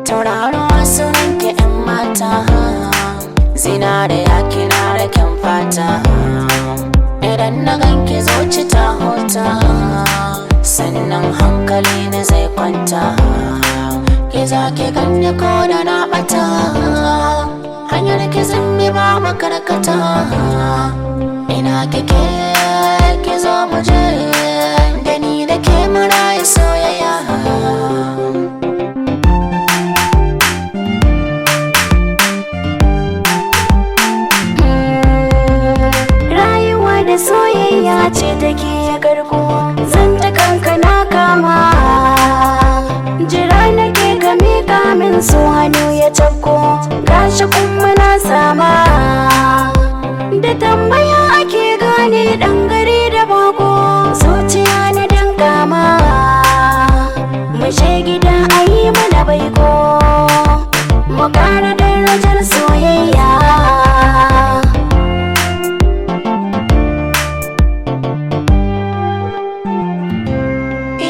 Tauraruwa sunan ki 'yan mata, zinariya kina da kyan fata. Idan na ganki zuci ta huta, sannan hankali na zai kwanta. Ki za ki ganni ko da na ɓata, hanyar ki zan bi ba makarkata. Ina kike ki zo mu je, da ni da ke mu rayu soyayya. Soyayya ce take garko, zan ta kanka na kama. Jira nake ka miƙa min so hannu ya tafko, gashi kuma na sama. Da tambaya ake gane ɗan gari da bako, zuciya na danka ma. Mu je gida a yi mana baiko, mu ƙara darajar soyayya.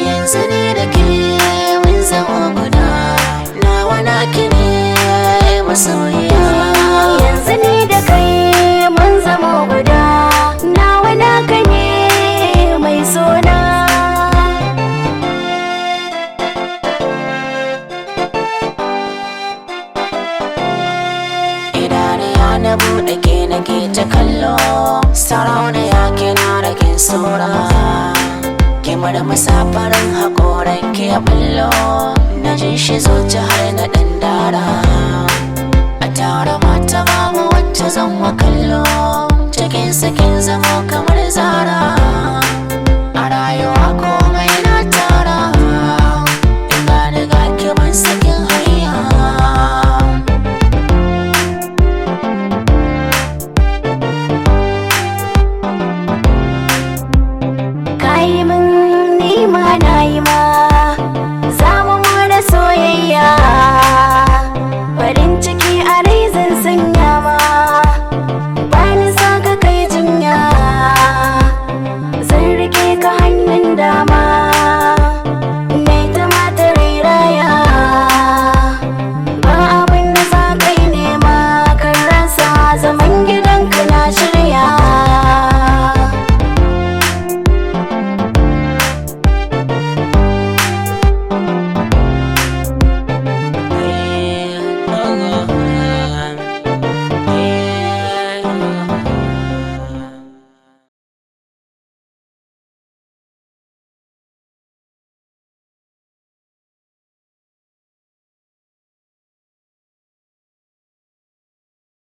Yanzu ni da ke mun zama guda, nawa naki ne masoyiya. Yanzu ni da kai mun zama guda, nawa naka ne mai sona. Idaniya na buɗe ke nake ta kallo, sarauniya kina da kin sora. Kimar musafarin haƙoran ke ballo, na jin shi zuci har na ɗan dara. A tara mata babu wacce zan wa kallo, cikin sakin zama kamar zara.